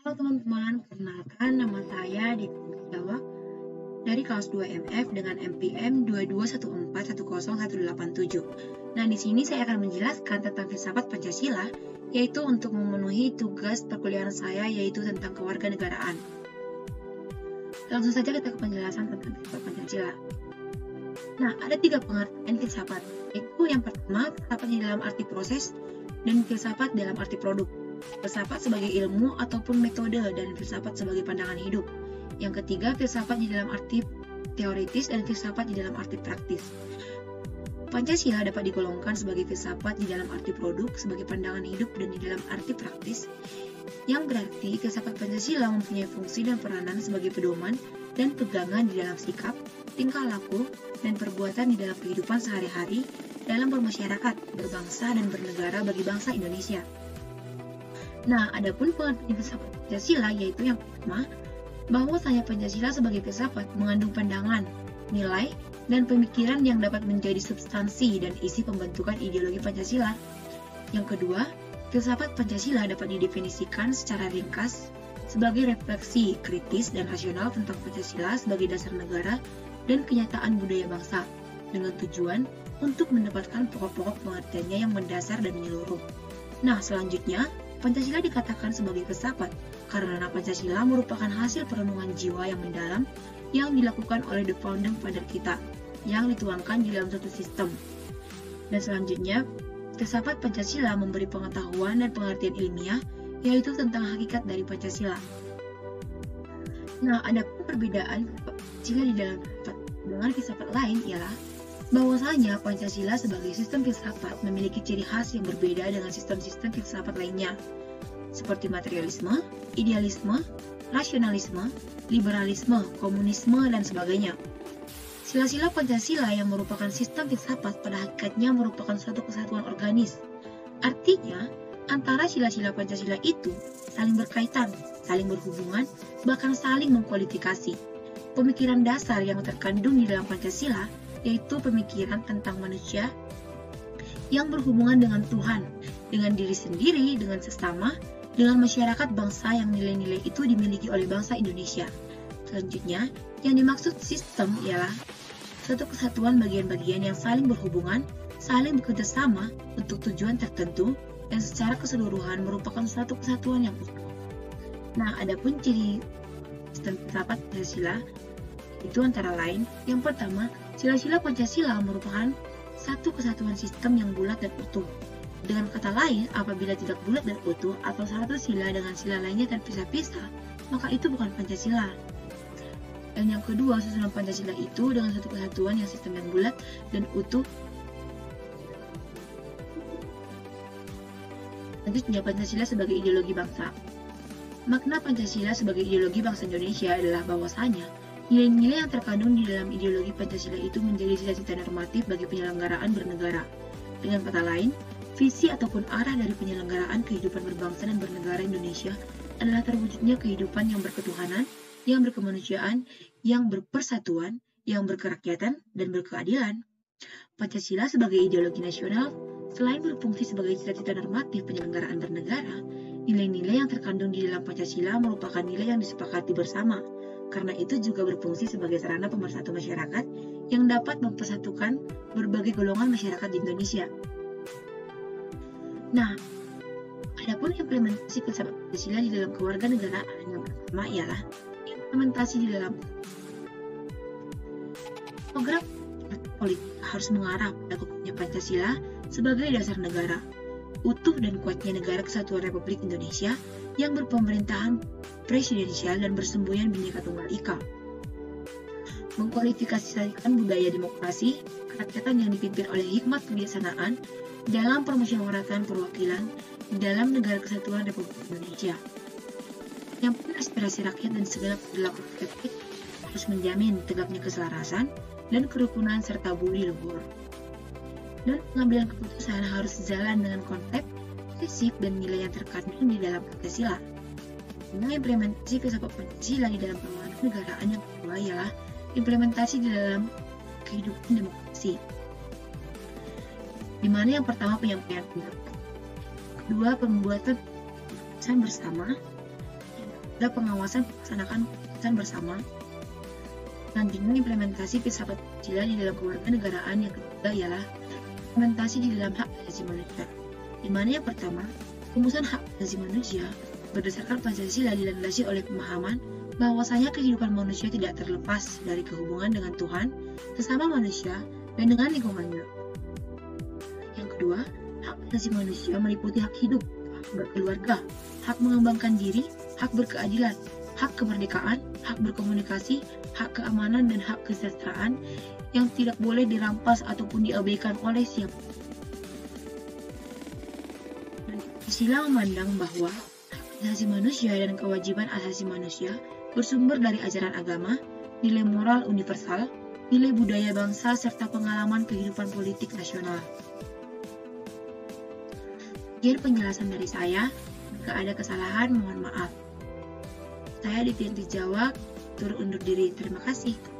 Halo teman-teman, perkenalkan nama saya Dita Jawa dari kelas 2 MF dengan MPM 2214101187. Nah, di sini saya akan menjelaskan tentang filsafat Pancasila, yaitu untuk memenuhi tugas perkuliahan saya, yaitu tentang kewarganegaraan. Langsung saja kita ke penjelasan tentang filsafat Pancasila. Nah, ada 3 pengertian filsafat, yaitu yang pertama, filsafat di dalam arti proses, dan filsafat dalam arti produk. Filsafat sebagai ilmu ataupun metode, dan filsafat sebagai pandangan hidup. Yang ketiga, filsafat di dalam arti teoritis dan filsafat di dalam arti praktis. Pancasila dapat digolongkan sebagai filsafat di dalam arti produk, sebagai pandangan hidup, dan di dalam arti praktis, yang berarti filsafat Pancasila mempunyai fungsi dan peranan sebagai pedoman dan pegangan di dalam sikap, tingkah laku, dan perbuatan di dalam kehidupan sehari-hari dalam bermasyarakat, berbangsa, dan bernegara bagi bangsa Indonesia. Nah, adapun pengertian filsafat Pancasila yaitu yang pertama, bahwasanya Pancasila sebagai filsafat mengandung pandangan, nilai, dan pemikiran yang dapat menjadi substansi dan isi pembentukan ideologi Pancasila. Yang kedua, filsafat Pancasila dapat didefinisikan secara ringkas sebagai refleksi kritis dan rasional tentang Pancasila sebagai dasar negara dan kenyataan budaya bangsa, dengan tujuan untuk mendapatkan pokok-pokok pengertiannya yang mendasar dan menyeluruh. Nah, selanjutnya, Pancasila dikatakan sebagai filsafat karena Pancasila merupakan hasil perenungan jiwa yang mendalam yang dilakukan oleh the founding father kita, yang dituangkan di dalam suatu sistem. Dan selanjutnya, filsafat Pancasila memberi pengetahuan dan pengertian ilmiah, yaitu tentang hakikat dari Pancasila. Nah, ada perbedaan Pancasila di dalam filsafat dengan filsafat lain ialah bahwasanya Pancasila sebagai sistem filsafat memiliki ciri khas yang berbeda dengan sistem-sistem filsafat lainnya, seperti materialisme, idealisme, rasionalisme, liberalisme, komunisme, dan sebagainya. Sila-sila Pancasila yang merupakan sistem filsafat pada hakikatnya merupakan suatu kesatuan organis. Artinya, antara sila-sila Pancasila itu saling berkaitan, saling berhubungan, bahkan saling mengkualifikasi. Pemikiran dasar yang terkandung di dalam Pancasila yaitu pemikiran tentang manusia yang berhubungan dengan Tuhan, dengan diri sendiri, dengan sesama, dengan masyarakat bangsa yang nilai-nilai itu dimiliki oleh bangsa Indonesia. Selanjutnya, yang dimaksud sistem ialah suatu kesatuan bagian-bagian yang saling berhubungan, saling bekerjasama untuk tujuan tertentu, dan secara keseluruhan merupakan suatu kesatuan yang utuh. Nah, adapun ciri sistem filsafat Pancasila itu antara lain, yang pertama, sila-sila Pancasila merupakan satu kesatuan sistem yang bulat dan utuh. Dengan kata lain, apabila tidak bulat dan utuh atau satu sila dengan sila lainnya terpisah-pisah, maka itu bukan Pancasila. Dan yang kedua, susunan Pancasila itu dengan satu kesatuan yang sistem yang bulat dan utuh. Selanjutnya, Pancasila sebagai ideologi bangsa. Makna Pancasila sebagai ideologi bangsa Indonesia adalah bahwasanya nilai-nilai yang terkandung di dalam ideologi Pancasila itu menjadi cita-cita normatif bagi penyelenggaraan bernegara. Dengan kata lain, visi ataupun arah dari penyelenggaraan kehidupan berbangsa dan bernegara Indonesia adalah terwujudnya kehidupan yang berketuhanan, yang berkemanusiaan, yang berpersatuan, yang berkerakyatan, dan berkeadilan. Pancasila sebagai ideologi nasional, selain berfungsi sebagai cita-cita normatif penyelenggaraan bernegara, nilai-nilai yang terkandung di dalam Pancasila merupakan nilai yang disepakati bersama. Karena itu juga berfungsi sebagai sarana pemersatu masyarakat yang dapat mempersatukan berbagai golongan masyarakat di Indonesia. Nah, adapun implementasi filsafat Pancasila di dalam kewarganegaraan yang pertama ialah implementasi di dalam program politik harus mengarah pada kokohnya Pancasila sebagai dasar negara, utuh dan kuatnya negara kesatuan Republik Indonesia yang berpemerintahan presidensial dan bersemboyan Bhinneka Tunggal Ika. Mengkualifikasikan budaya demokrasi, kerakyatan yang dipimpin oleh hikmat kebijaksanaan dalam permusyawaratan perwakilan dalam negara kesatuan Republik Indonesia. Yang pun aspirasi rakyat dan segala perilaku politik harus menjamin tegaknya keselarasan dan kerukunan serta budi luhur. Dan pengambilan keputusan harus sejalan dengan konsep, prinsip, dan nilai yang terkandung di dalam Pancasila. Dengan implementasi filsafat Pancasila di dalam kewarganegaraan yang kedua ialah implementasi di dalam kehidupan demokrasi. Di mana yang pertama penyampaian pendapat, kedua pembuatan keputusan bersama, yang ada pengawasan pelaksanaan keputusan bersama. Selanjutnya, implementasi filsafat Pancasila di dalam kewarganegaraan. Yang ketiga ialah implementasi di dalam hak asasi manusia, di mana yang pertama, rumusan hak asasi manusia berdasarkan Pancasila dilandasi oleh pemahaman bahwasanya kehidupan manusia tidak terlepas dari kehubungan dengan Tuhan, sesama manusia, dan dengan lingkungannya. Yang kedua, hak asasi manusia meliputi hak hidup, hak berkeluarga, hak mengembangkan diri, hak berkeadilan, hak kemerdekaan, hak berkomunikasi, hak keamanan, dan hak kesejahteraan yang tidak boleh dirampas ataupun diabaikan oleh siapa. Pancasila memandang bahwa hak asasi manusia dan kewajiban asasi manusia bersumber dari ajaran agama, nilai moral universal, nilai budaya bangsa, serta pengalaman kehidupan politik nasional. Sekian penjelasan dari saya. Jika ada kesalahan, mohon maaf. Saya Dityanti Jawa, turut undur diri. Terima kasih.